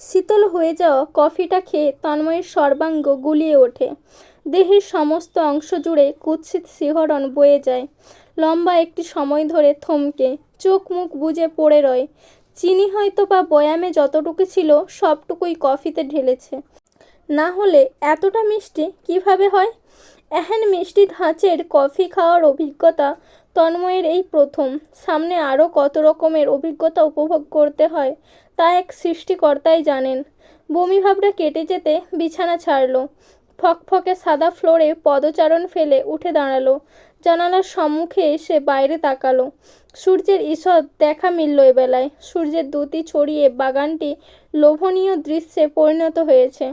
শীতল হয়ে যাওয়া কফিটা খেয়ে তন্ময়ের সর্বাঙ্গ গুলিয়ে ওঠে। দেহের সমস্ত অংশ জুড়ে কুৎসিত শিহরণ বয়ে যায়। লম্বা একটি সময় ধরে থমকে চোখ মুখ বুজে পড়ে রয়। চিনি হয়তো বা বয়ামে যতটুকু ছিল সবটুকুই কফিতে ঢেলেছে। না হলে এতটা মিষ্টি কিভাবে হয়? এহেন মিষ্টি ধাঁচের কফি খাওয়ার অভিজ্ঞতা তন্ময়ের এই প্রথম। সামনে আরও কত রকমের অভিজ্ঞতা উপভোগ করতে হয় তা এক সৃষ্টিকর্তাই জানেন। বমি ভাবটা কেটে যেতে বিছানা ছাড়লো। ফকফকে সাদা ফ্লোরে পদচারণ ফেলে উঠে দাঁড়ালো। জানালার সম্মুখে এসে বাইরে তাকালো। সূর্যের ঈষৎ দেখা মিলল এবেলায়। সূর্যের দ্যুতি ছড়িয়ে বাগানটি লোভনীয় দৃশ্যে পরিণত হয়েছে।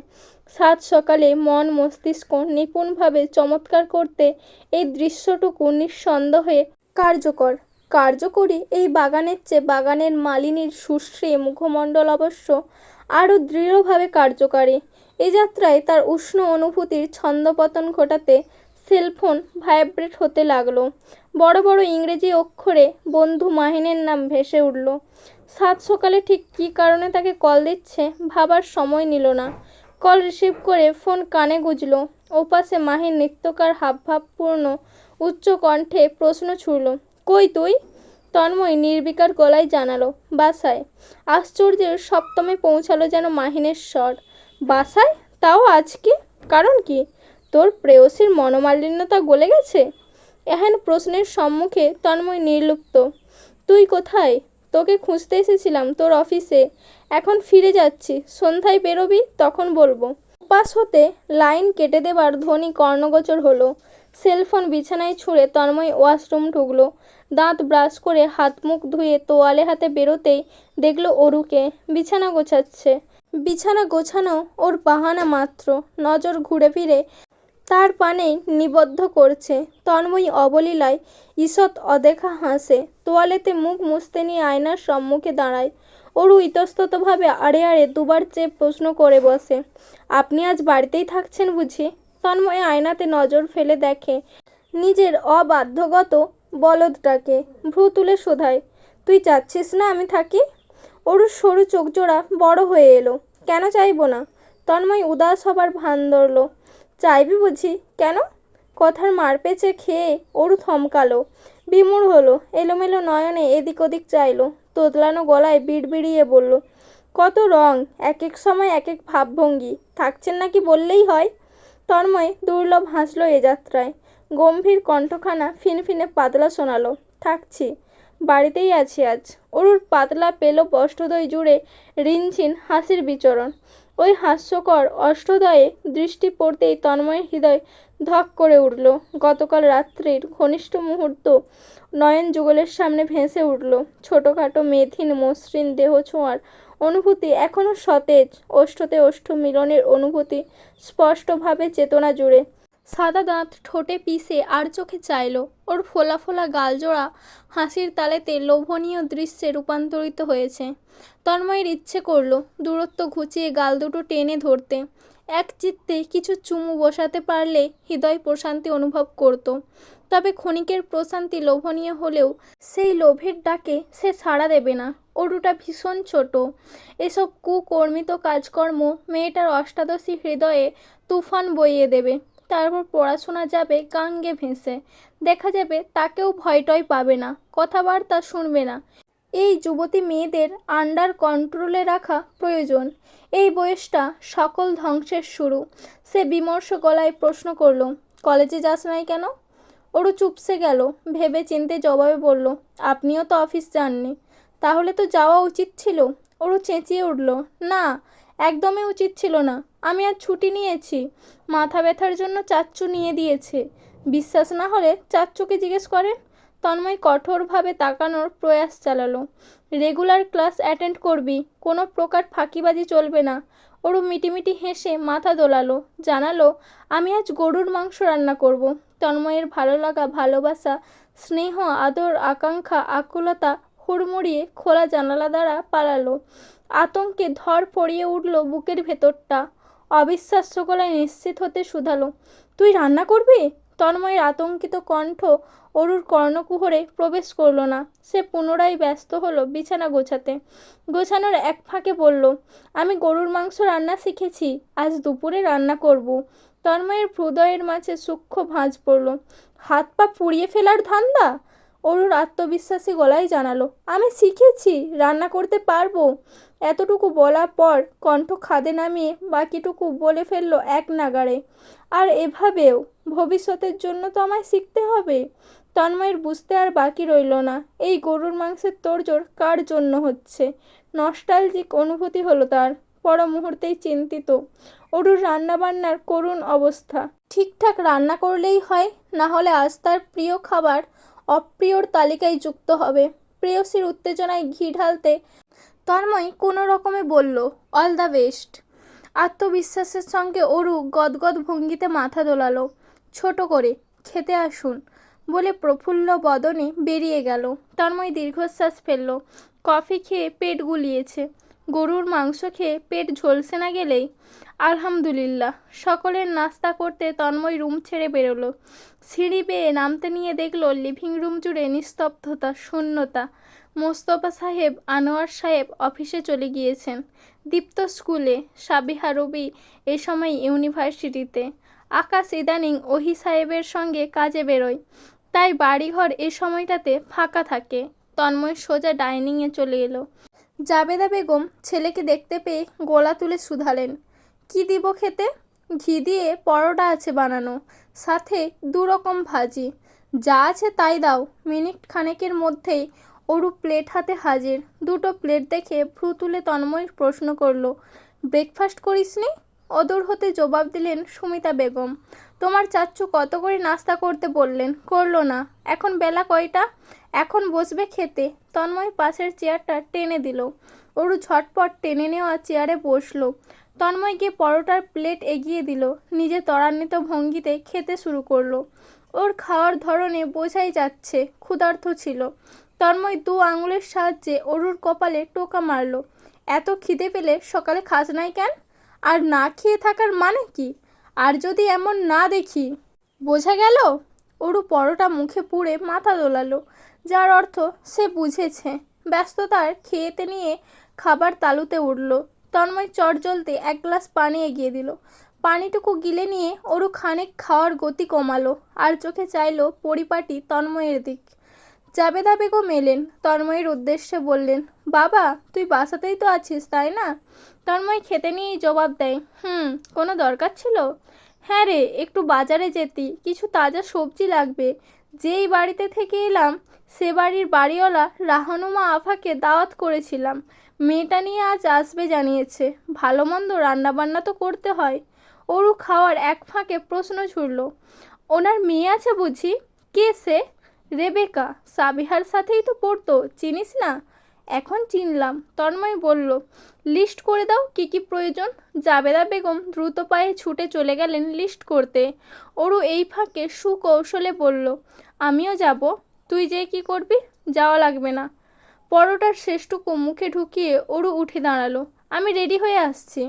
সাত সকালে মন মস্তিষ্ক নিপুণভাবে চমৎকার করতে এই দৃশ্যটুকু নিঃসন্দেহে কার্যকর। কার্যকরী এই বাগানের চেয়ে বাগানের মালিনীর সুশ্রী মুখমণ্ডল অবশ্য আরও দৃঢ়ভাবে কার্যকারী। এ যাত্রায় তার উষ্ণ অনুভূতির ছন্দপতন ঘটাতে সেলফোন ভাইব্রেট হতে লাগলো। বড় বড় ইংরেজি অক্ষরে বন্ধু মাহিনের নাম ভেসে উঠল। সাত সকালে ঠিক কী কারণে তাকে কল দিচ্ছে ভাবার সময় নিল না। কল রিসিভ করে ফোন কানে গুঁজল। ওপাশে মাহির নিত্যকার হাবভাবপূর্ণ উচ্চ কণ্ঠে প্রশ্ন ছুড়ল, কই তুই? তন্ময় নির্বিকার গলায় জানালো, বাসায়। আশ্চর্যের সপ্তমে পৌঁছালো যেন মাহিনের স্বর। বাসায়? তাও আজকে? কারণ কি? তোর প্রেয়সীর মনোমালিন্যতা গলে গেছে? এহেন প্রশ্নের সম্মুখে তন্ময় নির্লিপ্ত। তুই কোথায়? তোকে খুঁজতে এসেছিলাম তোর অফিসে। এখন ফিরে যাচ্ছি, সন্ধ্যায় বেরোবি, তখন বলবো। উপাস হতে লাইন কেটে দেবার ধ্বনি কর্ণগোচর হলো। সেলফোন বিছানায় ছুঁড়ে তন্ময় ওয়াশরুম ঢুকলো। দাঁত ব্রাশ করে হাত মুখ ধুয়ে তোয়ালে হাতে বেরোতেই দেখলো অরুকে বিছানা গোছাচ্ছে। বিছানা গোছানো ওর বাহানা মাত্র। নজর ঘুরে ফিরে তার পানেই নিবদ্ধ করছে। তন্ময়ী অবলীলায় ঈষৎ অদেখা হাসে। তোয়ালেতে মুখ মুছতে নিয়ে আয়নার সম্মুখে দাঁড়ায়। অরু ইতস্ততভাবে আড়ে আড়ে দুবার চেয়ে প্রশ্ন করে বসে, আপনি আজ বাড়িতেই থাকছেন বুঝি? তন্ময় আয়নাতে নজর ফেলে দেখে নিজের অবাধ্যগত বলদটাকে। ভ্রু তুলে শোধায়, তুই চাচ্ছিস না আমি থাকি? অরুর সরু চোখজোড়া বড় হয়ে এলো। কেন চাইবো না? তন্ময় উদাস হবার ভান ধরল। চাইবি বুঝি? কেন? কথার মারপেঁচে খেয়ে অরু থমকালো, বিমূঢ় হলো, এলোমেলো নয়নে এদিক ওদিক চাইলো, তোতলানো গলায় বিড়বিড়িয়ে বলল, কত রং, এক এক সময় এক এক ভাবভঙ্গি, থাকছেন নাকি বললেই হয়। তন্ময় দুর্লভ হাসলো এ যাত্রায়। গম্ভীর কণ্ঠখানা ফিনফিনে পাতলা শোনালো, থাকছি, বাড়িতেই আছি আজ। অরুর পাতলা পেলো অষ্টদয় জুড়ে রিনঝিন হাসির বিচরণ। ওই হাস্যকর অষ্টদয়ে দৃষ্টি পড়তেই তন্ময়ের হৃদয় ধক করে উঠল। গতকাল রাত্রির ঘনিষ্ঠ মুহূর্ত নয়ন যুগলের সামনে ভেসে উঠল। ছোটোখাটো মেথিন মসৃণ দেহ ছোঁয়ার অনুভূতি এখনও সতেজ। ওষ্ঠতে ওষ্ঠ মিলনের অনুভূতি স্পষ্টভাবে চেতনা জুড়ে। সাদা দাঁত ঠোঁটে পিষে আর চোখে চাইল। ওর ফোলা ফোলা গালজোড়া হাসির তালেতে লোভনীয় দৃশ্যে রূপান্তরিত হয়েছে। তন্ময়ের ইচ্ছে করল দূরত্ব ঘুচিয়ে গাল দুটো টেনে ধরতে। এক চিত্তে কিছু চুমু বসাতে পারলে হৃদয় প্রশান্তি অনুভব করত। তবে ক্ষণিকের প্রশান্তি লোভনীয় হলেও সেই লোভের ডাকে সে সাড়া দেবে না। অরুটা ভীষণ ছোট। এসব কুকর্মিত কাজকর্ম মেয়েটার অষ্টাদশী হৃদয়ে তুফান বইয়ে দেবে। তারপর পড়াশোনা যাবে গাঙ্গে ভেসে। দেখা যাবে তাকেও ভয়টয় পাবে না, কথাবার্তা শুনবে না। এই যুবতী মেয়েদের আন্ডার কন্ট্রোলে রাখা প্রয়োজন। এই বয়সটা সকল ধ্বংসের শুরু। সে বিমর্ষ গলায় প্রশ্ন করল, কলেজে যাস নাই কেন? ওরও চুপসে গেল। ভেবে চিনতে জবাবে বলল, আপনিও তো অফিস যাননি। তাহলে তো যাওয়া উচিত ছিল। ওরও চেঁচিয়ে উঠল, না, একদমই উচিত ছিল না। আমি আজ ছুটি নিয়েছি। মাথা ব্যথার জন্য চাচ্চু নিয়ে দিয়েছে। বিশ্বাস না হলে চাচ্চুকে জিজ্ঞেস করেন। তন্ময় কঠোরভাবে তাকানোর প্রয়াস চালালো। রেগুলার ক্লাস অ্যাটেন্ড করবি, কোনো প্রকার ফাঁকিবাজি চলবে না। ওরও মিটিমিটি হেসে মাথা দোলালো, জানালো, আমি আজ গরুর মাংস রান্না করব। তন্ময়ের ভালো লাগা, ভালোবাসা, স্নেহ, আদর, আকাঙ্ক্ষা, আকুলতা হুড়মুড়িয়ে খোলা জানালা দ্বারা পালালো। আতঙ্কে ধর পড়িয়ে উঠল বুকের ভেতরটা। অবিশ্বাস্য গলায় নিশ্চিত হতে শুধালো, তুই রান্না করবি? তন্ময়ের আতঙ্কিত কণ্ঠ অরুর কর্ণকুহরে প্রবেশ করল না। সে পুনরায় ব্যস্ত হলো বিছানা গোছানোর এক ফাঁকে বলল, আমি গরুর মাংস রান্না শিখেছি, আজ দুপুরে রান্না করব। তন্ময়ের হৃদয়ের মাঝে সূক্ষ্ম ভাঁজ পড়ল। হাত পা পুড়িয়ে ফেলার ধান্দা? অরুর আত্মবিশ্বাসী গলায় জানালো, আমি শিখেছি, রান্না করতে পারবো। এতটুকু বলার পর কণ্ঠ খাদে নামিয়ে বাকিটুকু বলে ফেললো এক নাগাড়ে, আর এভাবেও ভবিষ্যতের জন্য তো আমায় শিখতে হবে। তন্ময়ের বুঝতে আর বাকি রইল না এই গরুর মাংসের তোড়জোড় কার জন্য হচ্ছে। নস্টালজিক অনুভূতি হলো তার। পর মুহূর্তেই চিন্তিত। অরুর রান্নাবান্নার করুণ অবস্থা। ঠিকঠাক রান্না করলেই হয়, না হলে আজ তার প্রিয় খাবার অপ্রিয়র তালিকায় যুক্ত হবে। প্রেয়সীর উত্তেজনায় ঘি ঢালতে তন্ময় কোনো রকমে বলল, অল দ্য বেস্ট। আত্মবিশ্বাসের সঙ্গে অরু গদগদ ভঙ্গিতে মাথা দোলালো। ছোট করে, খেতে আসুন বলে প্রফুল্ল বদনে বেরিয়ে গেল। তন্ময় দীর্ঘশ্বাস ফেলল। কফি খেয়ে পেট গুলিয়েছে, গরুর মাংস খেয়ে পেট ঝলসে না গেলেই। আলহামদুলিল্লাহ। সকলের নাস্তা করতে তন্ময় রুম ছেড়ে বেরোলো। সিঁড়ি বেয়ে নামতে নিয়ে দেখলো লিভিং রুম জুড়ে নিস্তব্ধতা, শূন্যতা। মোস্তফা সাহেব, আনোয়ার সাহেব অফিসে চলে গিয়েছেন, দীপ্ত স্কুলে, সাবিহা রবি এ সময় ইউনিভার্সিটিতে, আকাশ ইদানিং ওহি সাহেবের সঙ্গে কাজে বেরোয়, তাই বাড়িঘর এ সময়টাতে ফাঁকা থাকে। তন্ময় সোজা ডাইনিংয়ে চলে এলো। জাবেদা বেগম ছেলেকে দেখতে পেয়ে গলা তুলে শুধালেন, কি দিব খেতে? ঘি দিয়ে পরোটা আছে বানানো, সাথে 2 রকম ভাজি। যা আছে তাই দাও। মিনিট খানেকের মধ্যেই অরু প্লেট হাতে হাজির। 2টো প্লেট দেখে ভ্রু তুলে তন্ময় প্রশ্ন করল, ব্রেকফাস্ট করিসনি? অদূর হতে জবাব দিলেন সুমিতা বেগম, তোমার চাচ্চু কত করে নাস্তা করতে বললেন, করলো না। এখন বেলা কয়টা? এখন বসবে খেতে। তন্ময় পাশের চেয়ারটা টেনে দিল। অরু ঝটপট টেনে নেওয়া চেয়ারে বসলো। তন্ময় গিয়ে পরোটার প্লেট এগিয়ে দিল। নিজে ত্বরান্বিত ভঙ্গিতে খেতে শুরু করলো। ওর খাওয়ার ধরনে বোঝাই যাচ্ছে ক্ষুধার্ত ছিল। তন্ময় 2 আঙুলের সাহায্যে অরুর কপালে টোকা মারল। এত খিদে পেলে সকালে খাস নাই কেন? আর না খেয়ে থাকার মানে কি? আর যদি এমন না দেখি? বোঝা গেল? অরু পরোটা মুখে পুড়ে মাথা দোলালো, যার অর্থ সে বুঝেছে। ব্যস্ততার খেয়েতে নিয়ে খাবার তালুতে উঠল। তন্ময় চটজলদি 1 গ্লাস পানি এগিয়ে দিল। পানিটুকু গিলে নিয়ে অরু খানিক খাওয়ার গতি কমালো, আর চোখে চাইলো পরিপাটি তন্ময়ের দিক। জাবেদা বেগম এলেন, তন্ময়ের উদ্দেশ্যে বললেন, বাবা তুই বাসাতেই তো আছিস তাই না? তন্ময় খেতে নিয়েই জবাব দেয়, কোনো দরকার ছিল? হ্যাঁ রে, একটু বাজারে যেতি, কিছু তাজা সবজি লাগবে। যেই বাড়িতে থেকে এলাম সে বাড়ির বাড়িওয়ালা রাহানুমা আফাকে দাওয়াত করেছিলাম, মেয়েটা নিয়ে আজ আসবে জানিয়েছে। ভালো মন্দ রান্নাবান্না তো করতে হয়। অরু খাওয়ার এক ফাঁকে প্রশ্ন ছুড়ল, ওনার মেয়ে আছে বুঝি? কে সে? রেবেকা, সাবিহার সাথেই তো পড়তো, চিনিস না? এখন চিনলাম। তন্ময় বলল, লিস্ট করে দাও কি কি প্রয়োজন। জাবেদা বেগম দ্রুত পায়ে ছুটে চলে গেলেন লিস্ট করতে। অরু এই ফাঁকে সুকৌশলে বলল, আমিও যাব। তুই যে কি করবি? যাওয়া লাগবে না। পরোটার শেষটুকু মুখে ঢুকিয়ে অরু উঠে দাঁড়ালো, আমি রেডি হয়ে আসছি।